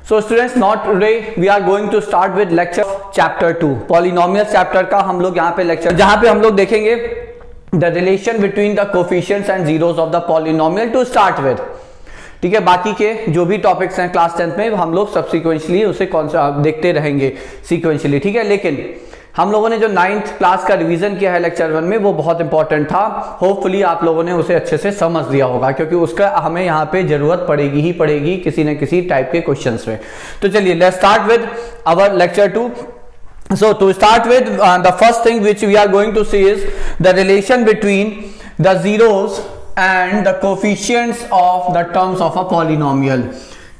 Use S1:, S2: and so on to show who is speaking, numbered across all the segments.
S1: So students, not today we are going to start with lecture chapter 2 polynomial chapter का हम लोग यहाँ पे lecture जहाँ पे हम लोग देखेंगे the relation between the coefficients and zeros of the polynomial to start with. ठीक है, बाकी के जो भी टॉपिक्स हैं क्लास 10th में हम लोग सब्सिक्वेंशली उसे देखते रहेंगे सीक्वेंशली. ठीक है, लेकिन हम लोगों ने जो 9th क्लास का रिवीजन किया है लेक्चर 1 में वो बहुत इंपॉर्टेंट था. होपफुली आप लोगों ने उसे अच्छे से समझ लिया होगा क्योंकि उसका हमें यहाँ पे जरूरत पड़ेगी ही पड़ेगी किसी न किसी टाइप के क्वेश्चंस में. तो चलिए let's start with our lecture 2. So to start with, the first thing which we are going to see is the relation between the zeros and the coefficients of the terms of a polynomial.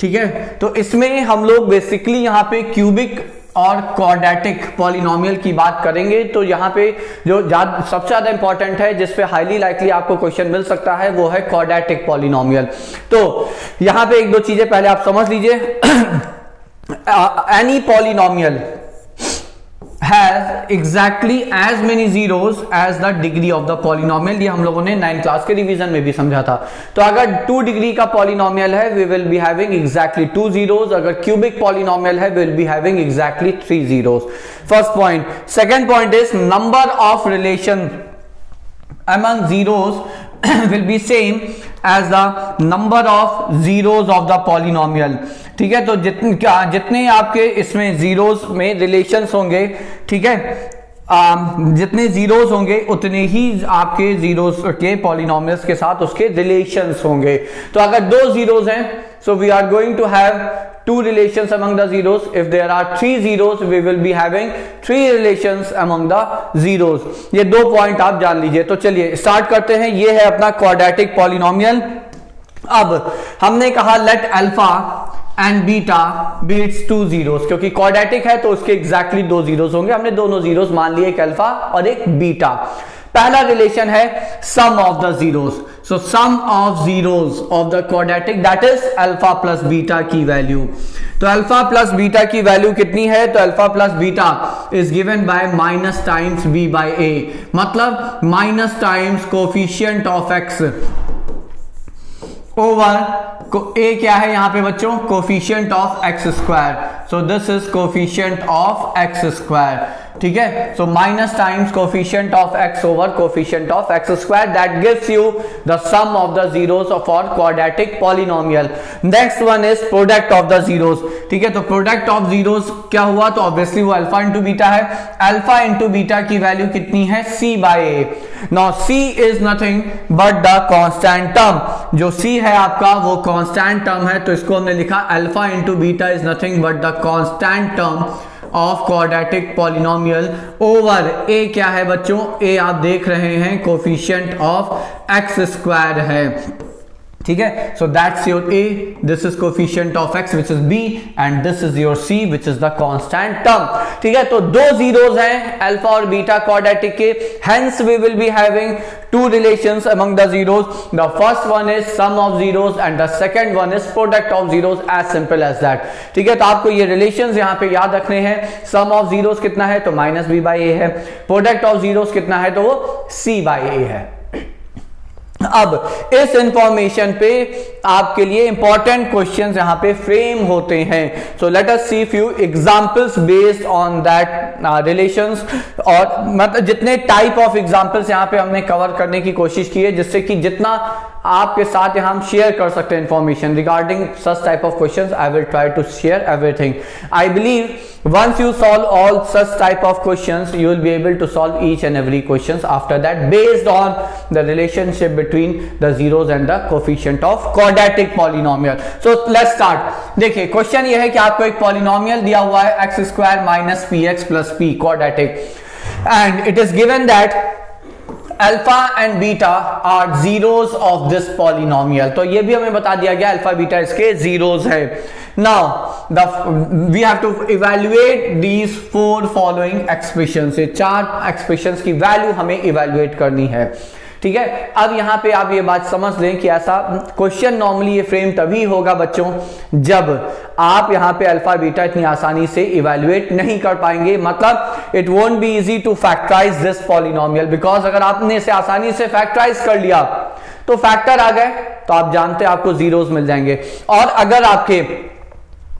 S1: ठीक है, तो इसमें हम लोग basically यहाँ पे cubic और quadratic polynomial की बात करेंगे. तो यहाँ पे जो सबसे ज्यादा इंपॉर्टेंट है जिस पे हाईली लाइकली आपको क्वेश्चन मिल सकता है वो है क्वाड्रेटिक पॉलिनोमियल. तो यहाँ पे एक दो चीजें पहले आप समझ लीजिए. Any polynomial has exactly as many zeros as the degree of the polynomial. ये हम लोगों ने 9th क्लास के रिवीजन में भी समझा था. तो अगर 2 डिग्री का पॉलिनोमियल है we will be having exactly 2 zeros. अगर क्यूबिक पॉलिनोमियल है we will be having exactly 3 zeros. First point. Second point is number of relation among zeros will be same as the number of zeros of the polynomial. ठीक है, तो जितने आपके इसमें zeros में relations होंगे, ठीक है, जितने जीरोस होंगे उतने ही आपके जीरोस के पॉलिनोमियल्स के साथ उसके रिलेशंस होंगे. तो अगर 2 जीरोस हैं so we are going to have 2 relations among the zeros. If there are 3 zeros we will be having 3 relations among the zeros. ये 2 पॉइंट आप जान लीजिए. तो चलिए स्टार्ट करते हैं. ये है अपना क्वाड्रेटिक पॉलिनोमियल. अब हमने कहा let alpha and beta be its 2 zeros, क्योंकि क्वाड्रेटिक है तो उसके एग्जैक्टली 2 zeros होंगे. हमने दोनों जीरोस मान लिए, एक अल्फा और एक बीटा. पहला रिलेशन है sum of the zeros. So sum of zeros of the quadratic that is alpha plus beta की वैल्यू. तो अल्फा प्लस बीटा की वैल्यू कितनी है? तो alpha plus beta is given by minus times b by a, मतलब minus times coefficient of x over a क्या है यहाँ पे बच्चों? Coefficient of x square. So this is coefficient of x square. ठीक है, so minus times coefficient of x over coefficient of x square that gives you the sum of the zeros for quadratic polynomial. Next one is product of the zeros. ठीक है, तो product of zeros क्या हुआ? तो obviously वो alpha into beta है. Alpha into beta की value कितनी है? C by a. Now c is nothing but the constant term. जो सी है आपका वो कांस्टेंट टर्म है, तो इसको हमने लिखा alpha into beta is nothing but the constant term of quadratic polynomial over a क्या है बच्चों? ए आप देख रहे हैं कोफिशिएंट ऑफ एक्स स्क्वायर है. ठीक है, so that's your a, this is coefficient of x which is b and this is your c which is the constant term. ठीक है, तो 2 जीरोस हैं अल्फा और बीटा क्वाड्रेटिक के. Hence we will be having 2 relations among the zeros. The first one is sum of zeros and the second one is product of zeros. As simple as that. ठीक है, तो आपको ये relations यहाँ पे याद रखने हैं. sum of zeros कितना है? तो माइनस बी बाई ए है. product of zeros कितना है? तो वो सी बाई ए है. अब इस इंफॉर्मेशन पे आपके लिए इंपॉर्टेंट क्वेश्चंस यहां पे फ्रेम होते हैं. So let us see few examples based on that relations. और मतलब जितने टाइप ऑफ एग्जांपल्स यहां पे हमने कवर करने की कोशिश की है जिससे कि जितना आपके साथ यहां हम शेयर कर सकते हैं information regarding such type of questions. I will try to share everything. I believe once you solve all such type of questions you will be able to solve each and every questions after that based on the relationship between the zeros and the coefficient of quadratic polynomial. So let's start. देखिए question ये है कि आपको एक polynomial दिया हुआ है x square minus p x plus p quadratic and it is given that alpha and beta are zeros of this polynomial. तो ये भी हमें बता दिया गया अल्फा बीटा इसके जीरोस है. Now we have to evaluate these 4 following expressions. ये 4 एक्सप्रेशंस की वैल्यू हमें इवैल्यूएट करनी है. ठीक है, अब यहां पे आप ये बात समझ लें कि ऐसा क्वेश्चन नॉर्मली ये फ्रेम तभी होगा बच्चों जब आप यहां पे अल्फा बीटा इतनी आसानी से इवैल्यूएट नहीं कर पाएंगे. मतलब it won't be easy to factorize this polynomial because अगर आपने इसे आसानी से फैक्टराइज कर लिया तो फैक्टर आ गए तो आप जानते हैं आपको जीरोस मिल जाएंगे. और अगर आपके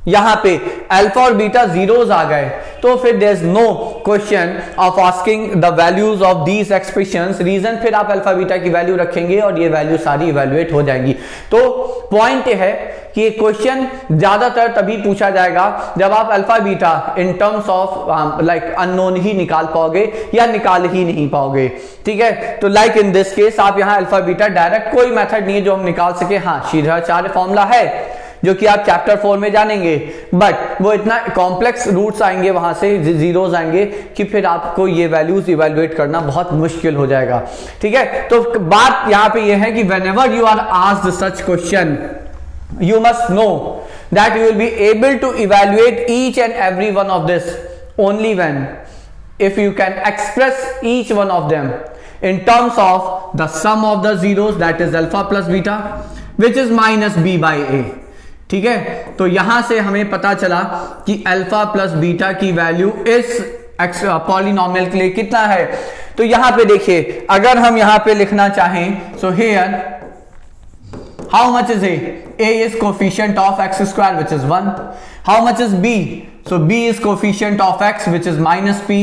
S1: यहां पे अल्फा और बीटा जीरोस आ गए, तो फिर there is no question of asking the values of these expressions. Reason फिर आप अल्फा बीटा की वैल्यू रखेंगे और ये वैल्यू सारी इवेल्युएट हो जाएंगी। तो पॉइंट ये है कि क्वेश्चन ज्यादातर तभी पूछा जाएगा जब आप alpha beta in terms of like unknown ही निकाल पाओगे या निकाल ही नहीं पाओगे। ठीक है, तो लाइक इन दिस केस आप यहां अल्फा बीटा डायरेक्ट कोई मेथड नहीं है जो हम निकाल सके। हाँ, श्रीधराचार्य फॉर्मूला है जो कि आप चैप्टर 4 में जानेंगे, बट वो इतना कॉम्प्लेक्स रूट्स आएंगे, वहां से जीरोस आएंगे कि फिर आपको ये वैल्यूज इवेल्युएट करना बहुत मुश्किल हो जाएगा। ठीक है, तो बात यहां पे ये है कि whenever you are asked such question you must know that you will be able to evaluate each and every one of this only when if you can express each one of them in terms of the sum of the zeros, that is alpha plus beta, which is minus b by a। ठीक है, तो यहां से हमें पता चला कि alpha plus beta की वैल्यू इस पॉलिनोमियल के लिए कितना है। तो यहां पे देखिए, अगर हम यहां पे लिखना चाहें, so here how much is a? A is coefficient of x square, which is 1. How much is b? So b is coefficient of x, which is minus p.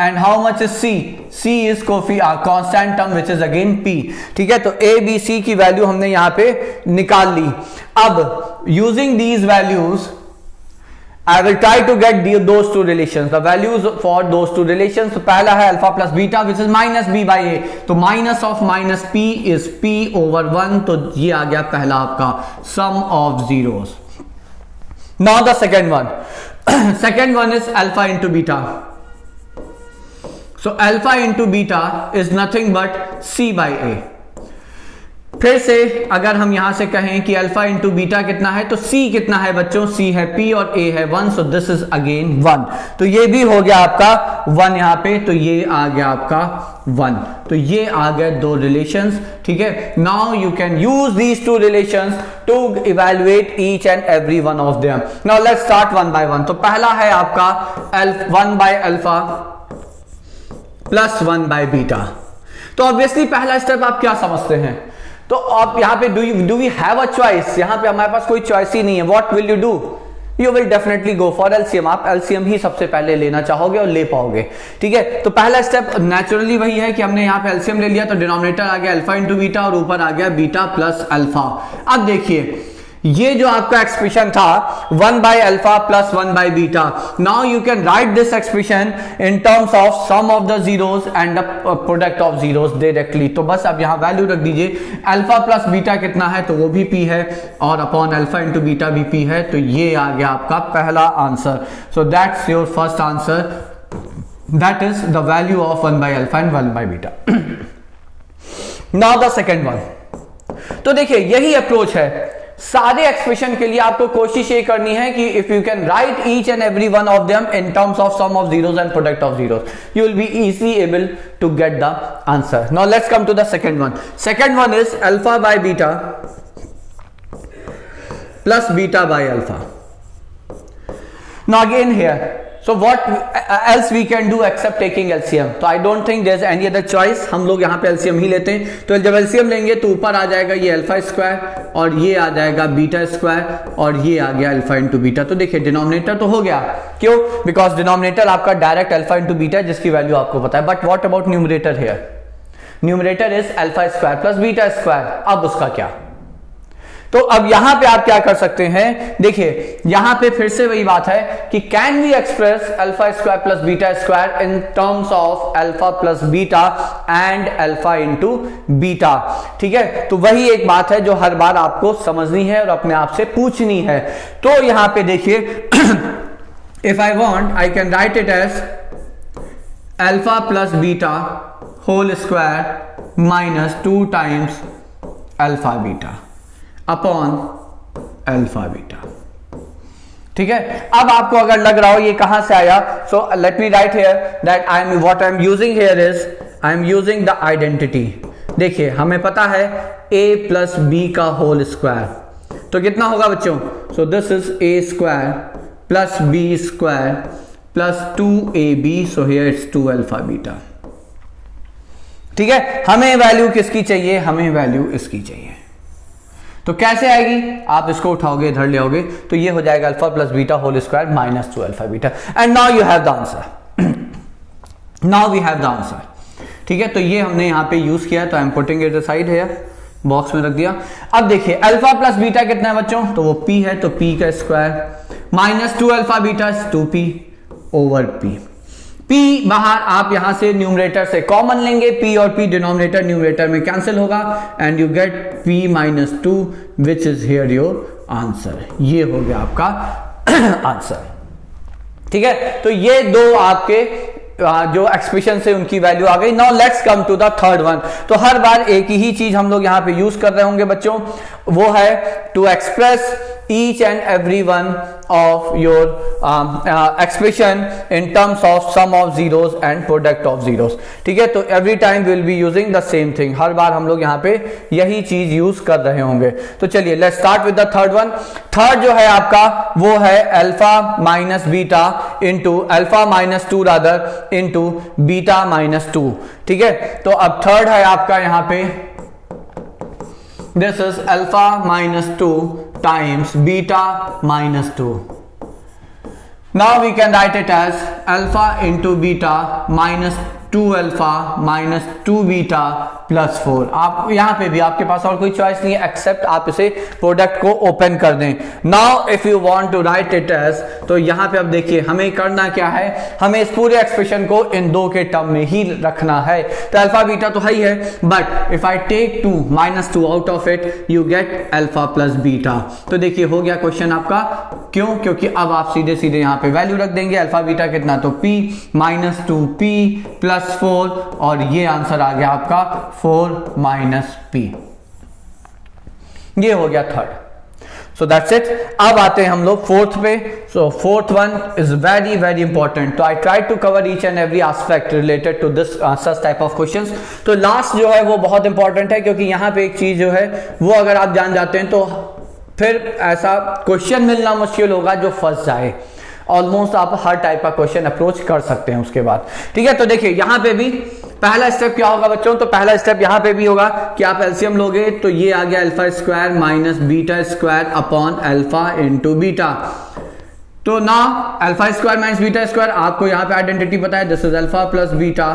S1: And how much is c? c is constant term, which is again p। ठीक है, तो a b c की value हमने यहाँ पे निकाल ली। अब using these values I will try to get those two relations, the values for those two relations। तो पहला है alpha plus beta which is minus b by a, तो minus of minus p is p over 1, तो ये आ गया पहला आपका sum of zeros. Now the second one is alpha into beta. So alpha into beta is nothing but c by a. फिर से अगर हम यहां से कहें कि अल्फा इंटू बीटा कितना है, तो c कितना है बच्चों, c है p और a है 1, सो दिस इज अगेन 1। तो ये भी हो गया आपका 1 यहां पे, तो ये आ गया आपका 1। तो ये आ गए दो रिलेशंस। ठीक है, now you can use these two relations to evaluate each and every one of them. Now let's start one by one. तो पहला है आपका 1 by alpha plus 1 by beta. तो ऑब्वियसली पहला स्टेप आप क्या समझते हैं, तो आप यहां पे do we have a choice? यहां पे हमारे पास कोई चॉइस ही नहीं है। What will you do? You will definitely go for LCM. आप एलसीएम ही सबसे पहले लेना चाहोगे और ले पाओगे। ठीक है, तो पहला स्टेप नेचुरली वही है कि हमने यहां पे एलसीएम ले लिया, तो डिनोमिनेटर आ गया अल्फा इंटू बीटा और ऊपर आ गया बीटा प्लस अल्फा। अब देखिए, ये जो आपका एक्सप्रेशन था 1 by alpha plus 1 by beta, now you can write this expression in terms of sum of the zeros and the product of zeros directly. तो बस अब यहां वैल्यू रख दीजिए, अल्फा प्लस बीटा कितना है, तो वो भी p है, और अपॉन अल्फा इंटू बीटा भी p है। तो ये आ गया आपका पहला answer. So that's your first answer, that is the value of 1 by alpha and 1 by beta. Now the second one. तो देखिए, यही अप्रोच है सारे एक्सप्रेशन के लिए। आपको कोशिश ये करनी है कि if you can write each and every one of them in terms of sum of zeros and product of zeros, you will be easily able to get the answer. Now let's come to the second one. Second one is alpha by beta plus beta by alpha. Now again here, so what else we can do except taking LCM? तो I don't think there's any other choice। हम लोग यहाँ पे LCM ही लेते हैं। तो जब LCM लेंगे तो ऊपर आ जाएगा ये अल्फा स्क्वायर और ये आ जाएगा बीटा स्क्वायर और ये आ गया अल्फा इंटू बीटा। तो देखिए, डिनोमिनेटर तो हो गया। क्यों? बिकॉज डिनोमिनेटर आपका डायरेक्ट अल्फा इंटू बीटा जिसकी वैल्यू आपको पता है। But what about numerator here? Numerator is alpha square plus beta square. अब उसका क्या? तो अब यहां पे आप क्या कर सकते हैं, देखिए यहां पे फिर से वही बात है कि can we express alpha square plus beta square in terms of alpha plus beta and alpha into beta. ठीक है, तो वही एक बात है जो हर बार आपको समझनी है और अपने आप से पूछनी है। तो यहां पे देखिए, if I want I can write it as alpha plus beta whole square minus 2 times alpha beta upon alpha beta. ठीक है, अब आपको अगर लग रहा हो ये कहां से आया, so let me write here that I am what I am using here is I am using the identity. देखिए, हमें पता है a प्लस बी का होल स्क्वायर, तो कितना होगा बच्चों? So this is a square plus b square plus 2ab, so here it's 2 alpha beta. ठीक है, हमें वैल्यू किसकी चाहिए? हमें वैल्यू इसकी चाहिए। तो कैसे आएगी, आप इसको उठाओगे इधर ले आओगे तो ये हो जाएगा alpha plus beta whole square minus 2 alpha beta, and now you have the answer, now we have the answer. ठीक है, तो ये हमने यहाँ पे यूज किया, तो I am putting it aside है, बॉक्स में रख दिया। अब देखिए अल्फा प्लस बीटा कितना है बच्चों, तो वो p है, तो p का square minus 2 alpha beta 2p over p। p बाहर आप यहां से न्यूमरेटर से कॉमन लेंगे, p और p डिनोमिनेटर न्यूमरेटर में कैंसिल होगा, and you get p minus 2 which is here your answer. ये हो गया आपका आंसर। ठीक है, तो ये दो आपके जो एक्सप्रेशन से उनकी वैल्यू आ गई। Now let's come to the third one. तो हर बार एक ही चीज हम लोग यहां पे यूज कर रहे होंगे बच्चों, वो है to express each and every one of your expression in terms of sum of zeros and product of zeros। ठीक है, तो every time we will be using the same thing, हर बार हम लोग यहाँ पे यही चीज यूज कर रहे होंगे। तो चलिए let's start with the third one. Third जो है आपका वो है alpha minus beta into alpha minus 2 rather into beta minus 2। ठीक है, तो अब थर्ड है आपका यहाँ पे this is alpha minus 2 times beta minus 2. Now we can write it as alpha into beta minus 2 alpha minus 2 beta plus 4। आप यहां पे भी आपके पास और कोई चॉइस नहीं है एक्सेप्ट आप इसे प्रोडक्ट को ओपन कर दें। Now if you want to write it as, तो यहां पे अब देखिए हमें करना क्या है, हमें इस पूरे एक्सप्रेशन को इन दो के टर्म में ही रखना है। तो अल्फा बीटा तो है ही है, but if I take 2 minus 2 out of it you get alpha plus beta. तो देखिए हो गया क्वेश्चन आपका, क्यों, क्योंकि अब आप सीधे सीधे यहां पे वैल्यू रख देंगे, अल्फा बीटा कितना, तो p माइनस 2p प्लस 4, और ये आंसर आ गया आपका 4 माइनस p। ये हो गया थर्ड। So that's it. अब आते हैं हम लोग फोर्थ पे। So fourth one is very very important. तो I try to cover each and every aspect related to this such type of questions. तो लास्ट जो है वो बहुत इंपॉर्टेंट है, क्योंकि यहां पे एक चीज जो है वो अगर आप जान जाते हैं तो फिर ऐसा क्वेश्चन मिलना मुश्किल होगा जो फंस जाए। ऑलमोस्ट आप हर टाइप का क्वेश्चन अप्रोच कर सकते हैं उसके बाद। ठीक है, तो देखिए यहां पे भी पहला स्टेप क्या होगा बच्चों, तो पहला स्टेप यहां पे भी होगा कि आप एलसीएम लोगे, तो ये आ गया alpha square minus beta square upon alpha into beta. तो ना alpha square minus beta square, आपको यहां पे आइडेंटिटी पता है, this is alpha plus beta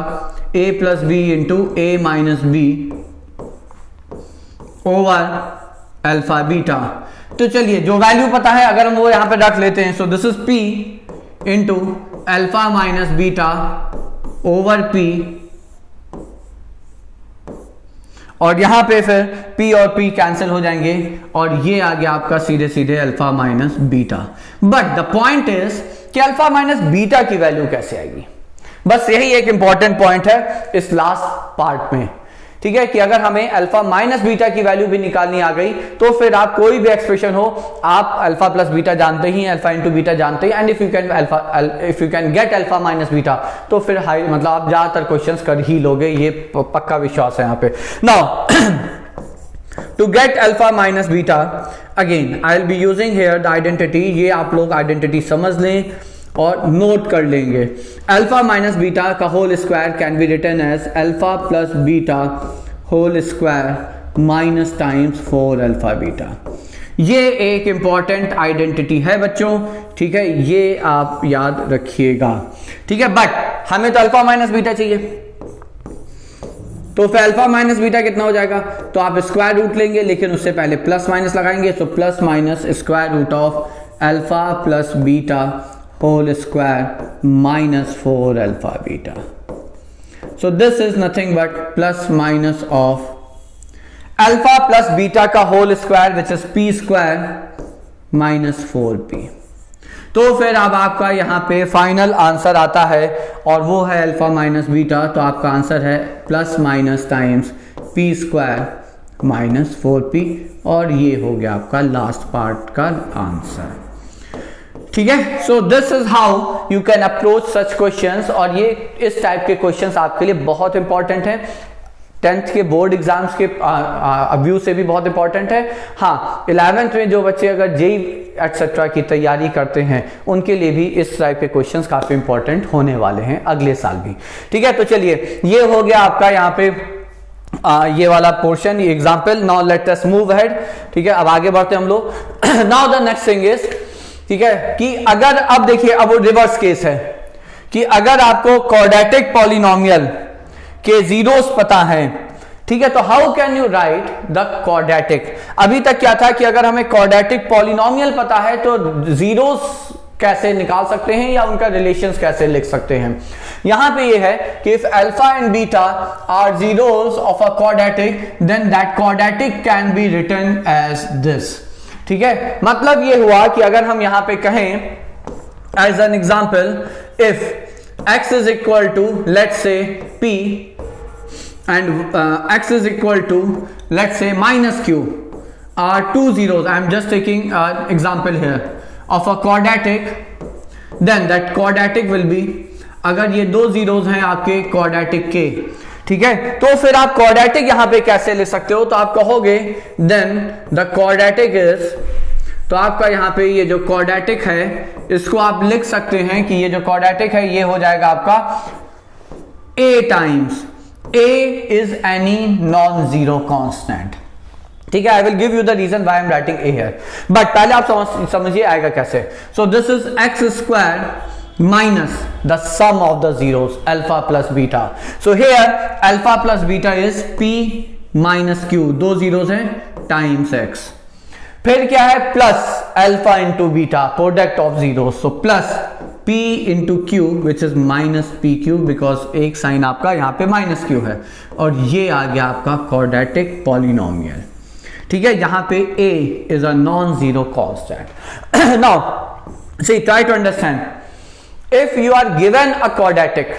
S1: a plus b into a minus b over alpha beta. तो चलिए जो वैल्यू पता है अगर हम वो यहां पे रख लेते हैं, सो this is p into alpha minus beta over p, और यहां पे फिर p और p कैंसिल हो जाएंगे, और ये आ गया आपका सीधे सीधे alpha minus beta. But the point is कि अल्फा माइनस बीटा की वैल्यू कैसे आएगी, बस यही एक इंपॉर्टेंट पॉइंट है इस लास्ट पार्ट में। ठीक है, कि अगर हमें अल्फा माइनस बीटा की वैल्यू भी निकालनी आ गई तो फिर आप कोई भी एक्सप्रेशन हो, आप अल्फा प्लस बीटा जानते ही, अल्फा इंटू बीटा जानते ही, and if you can get alpha minus beta, तो फिर हाई मतलब आप ज्यादातर क्वेश्चंस कर ही लोगे, ये पक्का विश्वास है यहाँ पे। Now to get alpha minus beta, again I will be using here the identity. ये आप लोग आइडेंटिटी समझ लें और नोट कर लेंगे। अल्फा माइनस बीटा का whole square can be written as alpha plus beta whole square minus times 4 alpha beta. ये एक इंपॉर्टेंट आइडेंटिटी है बच्चों, ठीक है, ये आप याद रखिएगा। ठीक है, बट हमें तो अल्फा माइनस बीटा चाहिए, तो फिर अल्फा माइनस बीटा कितना हो जाएगा, तो आप स्क्वायर रूट लेंगे, लेकिन उससे पहले प्लस माइनस लगाएंगे, तो plus minus square root of alpha plus beta whole square minus 4 alpha beta. So this is nothing but plus minus of alpha plus beta का whole square which is p square minus 4p. तो फिर अब आपका यहाँ पे final answer आता है और वो है अल्फा माइनस बीटा, तो आपका आंसर है plus minus times P square minus 4p, और ये हो गया आपका लास्ट पार्ट का आंसर। ठीक है, सो this is how you can approach such questions, और ये इस टाइप के क्वेश्चंस आपके लिए बहुत इंपॉर्टेंट है, 10th के बोर्ड एग्जाम्स के व्यू से भी बहुत इंपॉर्टेंट है। हाँ, 11th में जो बच्चे अगर जेई एटसेट्रा की तैयारी करते हैं उनके लिए भी इस टाइप के क्वेश्चंस काफी इंपॉर्टेंट होने वाले हैं अगले साल भी। ठीक है, तो चलिए ये हो गया आपका यहाँ पे ये वाला पोर्शन, ये example. Now let us move ahead, ठीक है, अब आगे बढ़ते हम लोग। Now the next thing is, ठीक है, कि अगर अब देखिए, अब वो रिवर्स केस है कि अगर आपको क्वाड्रेटिक पॉलिनोमियल के जीरोस पता है, ठीक है, तो how can you right the quadratic. अभी तक क्या था कि अगर हमें क्वाड्रेटिक पॉलिनोमियल पता है तो जीरोस कैसे निकाल सकते हैं या उनका रिलेशंस कैसे लिख सकते हैं। यहां पे ये है कि if alpha and beta are zeros of a quadratic then that quadratic can be written as this, ठीक है। मतलब ये हुआ कि अगर हम यहां पे कहें as an example, if x is equal to let's say p and x is equal to let's say minus q are two zeros, I am just taking an example here of a quadratic, then that quadratic will be, अगर ये दो zeros हैं आपके quadratic के, ठीक है, तो फिर आप क्वाड्रेटिक यहां पे कैसे ले सकते हो, तो आप कहोगे देन द क्वाड्रेटिक इज, तो आपका यहां पे ये जो क्वाड्रेटिक है इसको आप लिख सकते हैं कि ये जो क्वाड्रेटिक है ये हो जाएगा आपका a times A is any non-zero constant, ठीक है। I will give you the reason why I am writing A here, but पहले आप समझिए आएगा कैसे। So this is x square minus the sum of the zeros alpha plus beta. So here alpha plus beta is P minus Q, दो zeros हैं, times x। फिर क्या है, plus alpha into beta, product of zero, so plus p into Q which is minus P Q, because एक sign आपका यहाँ पे minus Q है, और ये आ गया आपका क्वाड्रेटिक पॉलिनोमियल, ठीक है। यहाँ पे a is a non zero constant. Now see try to understand, if you are given a quadratic,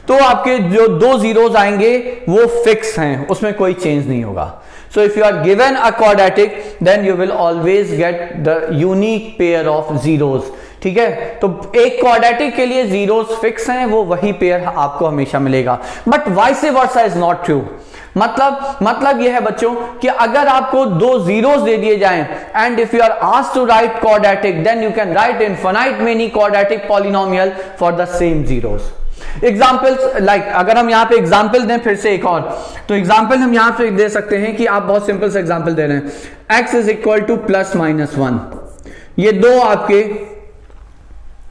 S1: तो आपके जो दो जीरोस आएंगे वो फिक्स हैं, उसमें कोई चेंज नहीं होगा। So if you are given a quadratic, then you will always get the unique pair of zeros, ठीक है। तो एक क्वाड्रेटिक के लिए जीरोस फिक्स हैं, वो वही पेयर आपको हमेशा मिलेगा, but vice versa is not true. मतलब यह है बच्चों कि अगर आपको दो जीरोस दे दिए जाएं and if you are asked to write quadratic, then you can write infinite many quadratic polynomial for the same zeros. Examples like अगर हम यहां पे एग्जाम्पल दें फिर से एक और, तो एग्जाम्पल हम यहां पे दे सकते हैं कि आप बहुत सिंपल से एग्जाम्पल दे रहे हैं, x is equal two plus minus 1, ये दो आपके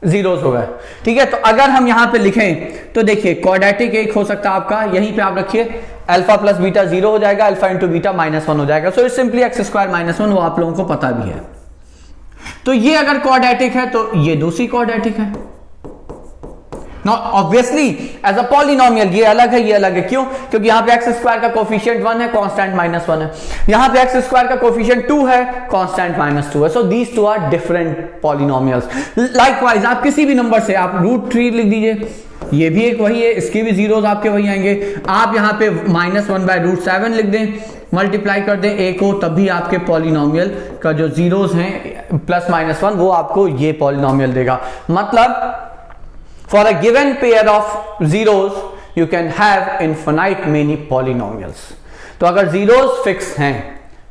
S1: जीरोस हो गए, ठीक है। तो अगर हम यहां पे लिखें तो देखिए क्वाड्रेटिक एक हो सकता है आपका, यहीं पे आप रखिए अल्फा प्लस बीटा जीरो हो जाएगा, अल्फा इंटू बीटा माइनस 1 हो जाएगा। So it's simply x square minus 1, वो आप लोगों को पता भी है। तो ये अगर क्वाड्रेटिक है तो ये दूसरी क्वाड्रेटिक है। Now obviously as a polynomial ये अलग है, ये अलग है, क्यों? क्योंकि यहां पे एक्स स्क्वायर का कोफिशिएंट 1 है, कांस्टेंट माइनस 1 है, यहां पे एक्स स्क्वायर का कोफिशिएंट 2 है, कांस्टेंट माइनस 2 है। So these two are different polynomials. Likewise आप किसी भी नंबर से आप √3 लिख दीजिए, ये भी एक वही है, इसके भी जीरोस आपके वही आएंगे। आप यहां पे -1/√7 लिख दें, मल्टीप्लाई कर दें a को, तब भी आपके पॉलिनोमियल का जो जीरोस हैं प्लस माइनस 1 वो आपको ये पॉलिनोमियल देगा। मतलब for a given pair of zeros you can have infinite many polynomials। तो अगर zeros fix हैं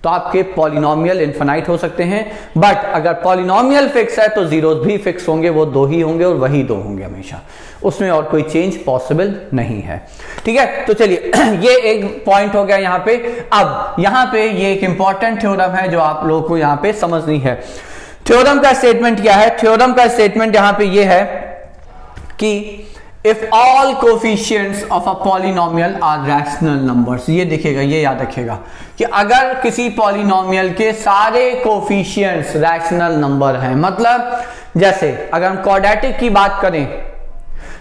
S1: तो आपके पॉलिनोमियल इनफिनाइट हो सकते हैं, बट अगर पॉलिनोमियल फिक्स है तो जीरोस भी फिक्स होंगे, वो दो ही होंगे और वही दो होंगे हमेशा, उसमें और कोई चेंज पॉसिबल नहीं है, ठीक है। तो चलिए ये एक पॉइंट हो गया यहाँ पे। अब यहाँ पे ये एक इंपॉर्टेंट थ्योरम है जो आप लोगों को यहाँ पे समझनी है। थ्योरम का स्टेटमेंट क्या है? थ्योरम का स्टेटमेंट यहाँ पे ये है कि if all coefficients of a polynomial are rational numbers, ये देखिएगा, ये याद रखिएगा कि अगर किसी पॉलिनोमियल के सारे कोफिशिएंट्स रैशनल नंबर हैं, मतलब जैसे अगर हम क्वाड्रेटिक की बात करें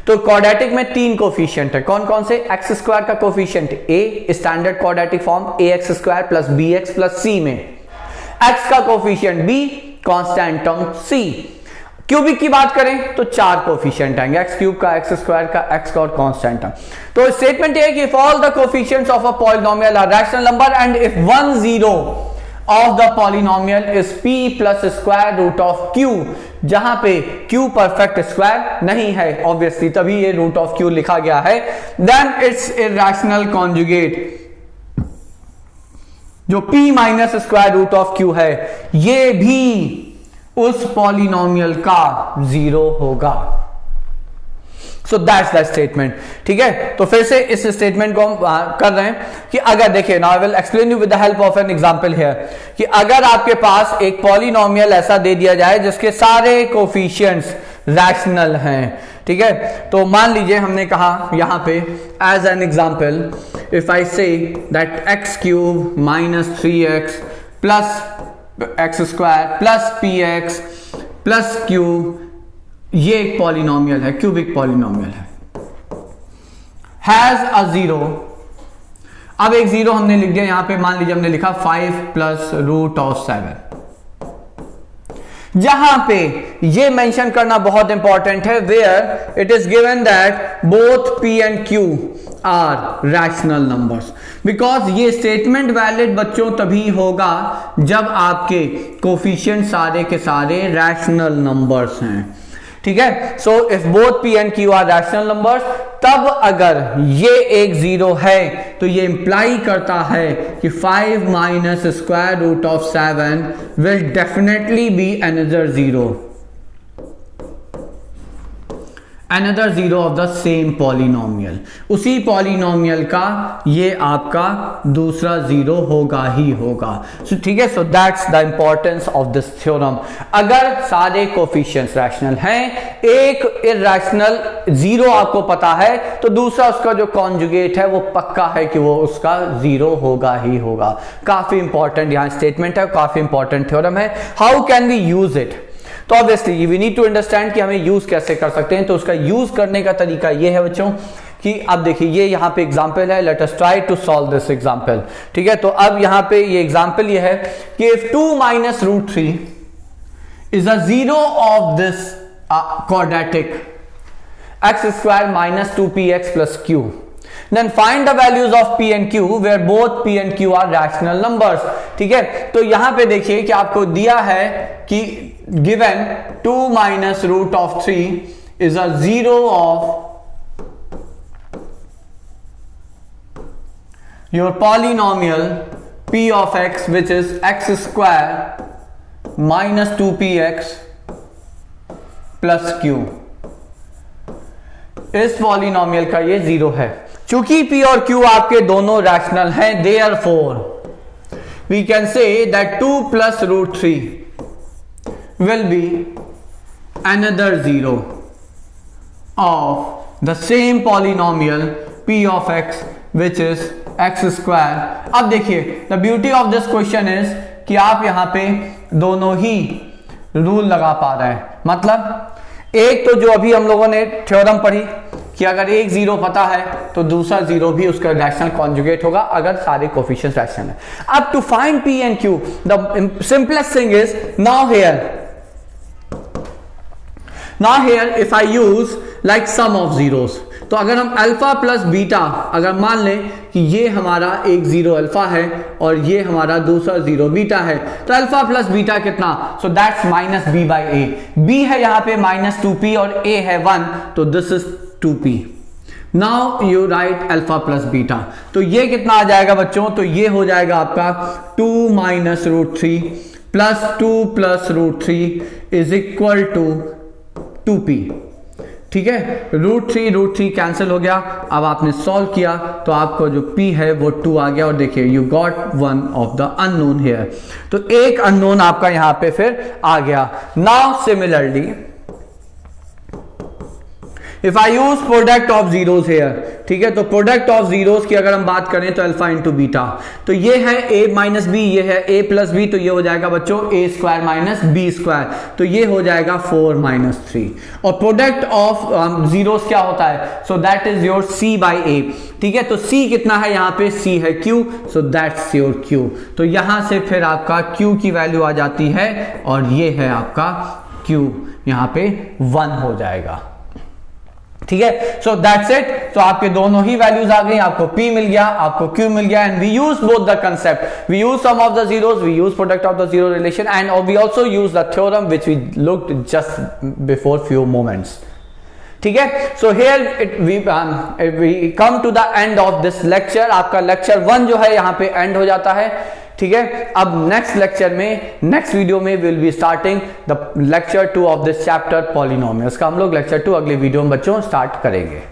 S1: तो क्वाड्रेटिक में 3 कोफिशिएंट है, कौन कौन से? एक्स स्क्वायर का coefficient a, standard quadratic form ax square plus bx plus c में, x का coefficient b, constant term c। Cubic की बात करें तो 4 कोफिशिएंट आएंगे, एक्स क्यूब का, एक्स स्क्वायर का, एक्स का और कांस्टेंट टर्म। तो स्टेटमेंट ये है कि if all the coefficients of a polynomial are rational number and if one zero of the polynomial is p plus square root of q, जहां पे q परफेक्ट स्क्वायर नहीं है ऑब्वियसली, तभी ये रूट ऑफ q लिखा गया है, then it's irrational conjugate जो p minus square root of q है, ये भी उस पॉलिनोमियल का जीरो होगा। So that's the statement. ठीक है, तो फिर से इस स्टेटमेंट को हम कर रहे हैं कि अगर देखिए, now I will explain you with the help of an example here, कि अगर आपके पास एक पॉलिनोमियल ऐसा दे दिया जाए जिसके सारे कोफिशिएंट्स रैशनल हैं, ठीक है, तो मान लीजिए हमने कहा यहां पे as an example, if I say that x cube minus 3x plus x square plus p x plus cube, ये एक पॉलिनोमियल है, क्यूबिक पॉलिनोमियल है, हैज अ जीरो। अब एक जीरो हमने लिख दिया यहां पे, मान लीजिए हमने लिखा 5 प्लस रूट ऑफ 7। जहां पे ये मेंशन करना बहुत इंपॉर्टेंट है, where it is given that both p and q are rational numbers, because ये स्टेटमेंट वैलिड बच्चों तभी होगा जब आपके कोफिशिएंट सारे के सारे रैशनल नंबर्स हैं। ठीक है, so if both p and q are rational numbers, तब अगर ये एक जीरो है तो ये इंप्लाई करता है कि 5 minus square root of 7 will definitely be another zero, another zero of the same polynomial, उसी पॉलिनोमियल का ये आपका दूसरा जीरो होगा ही होगा। सो ठीक है, so that's the importance of this theorem. अगर सारे कोफिशिएंट्स रैशनल हैं, एक इरैशनल जीरो आपको पता है, तो दूसरा उसका जो कॉन्जुगेट है वो पक्का है कि वो उसका जीरो होगा ही होगा। काफी इंपॉर्टेंट यहां स्टेटमेंट है, काफी इंपॉर्टेंट थ्योरम है। How can we use it? तो obviously we need to understand कि हमें यूज कैसे कर सकते हैं। तो उसका यूज करने का तरीका ये है बच्चों कि अब देखिए ये यहां पे एग्जांपल है, let us try to solve this example. ठीक है, तो अब यहां पे ये एग्जांपल ये है कि if 2 minus root 3 is a zero of this quadratic x square minus 2px plus q, then find the values of p and q where both p and q are rational numbers। ठीक है, तो यहां पे देखिए कि आपको दिया है कि given 2 minus root of 3 is a zero of your polynomial p of x which is x square minus 2px plus q। इस पॉलिनोमियल का ये जीरो है। चूंकि p और q आपके दोनों रैशनल हैं, therefore we can say that 2 plus root 3 will be another zero of the same polynomial p of x which is x square। अब देखिए the beauty of this question is कि आप यहां पे दोनों ही रूल लगा पा रहे हैं। मतलब एक तो जो अभी हम लोगों ने थ्योरम पढ़ी कि अगर एक जीरो पता है तो दूसरा जीरो भी उसका रैशनल कॉन्जुगेट होगा अगर सारे कोफिशिएंट्स रैशनल है। अब to find p and q the simplest thing is now here if I use like sum of zeros, तो अगर हम अल्फा प्लस बीटा अगर मान लें कि ये हमारा एक जीरो अल्फा है और ये हमारा दूसरा जीरो बीटा है, तो अल्फा प्लस बीटा कितना, so that's minus b by a. B है यहाँ पे माइनस 2p और a है 1, तो this is 2p। Now you right alpha plus beta, तो ये कितना आ जाएगा बच्चों, तो ये हो जाएगा आपका 2 minus root 3 plus 2 plus root 3 is equal to 2p। ठीक है, रूट थ्री कैंसिल हो गया। अब आपने सॉल्व किया तो आपको जो p है वो 2 आ गया और देखिए you got one of the unknown here, तो एक अननोन आपका यहां पे फिर आ गया। Now similarly if I use product of zeros here, ठीक है, तो प्रोडक्ट ऑफ जीरोस की अगर हम बात करें तो अल्फा इंटू बीटा, तो ये है a माइनस बी, ये है a प्लस बी, तो ये हो जाएगा बच्चों a square minus b square, तो ये हो जाएगा 4 माइनस 3। और प्रोडक्ट ऑफ जीरोस क्या होता है, so that is your c by a। ठीक है, तो c कितना है यहाँ पे, c है q, so that's your q। तो यहां से फिर आपका q की वैल्यू आ जाती है और ये है आपका q, यहां पे 1 हो जाएगा। ठीक है, सो दैट्स इट। तो आपके दोनों ही वैल्यूज आ गई, आपको p मिल गया, आपको q मिल गया, and we use both the concept, we use some of the zeros, we use product of the zero relation, and we also use the theorem which we looked just before few moments. ठीक है, so here we come to the end of this lecture. आपका lecture 1 जो है यहाँ पे and हो जाता है। ठीक है। अब नेक्स्ट लेक्चर में, नेक्स्ट वीडियो में will be starting the lecture 2 of this chapter polynomials का हम लोग लेक्चर 2 अगले वीडियो में बच्चों स्टार्ट करेंगे।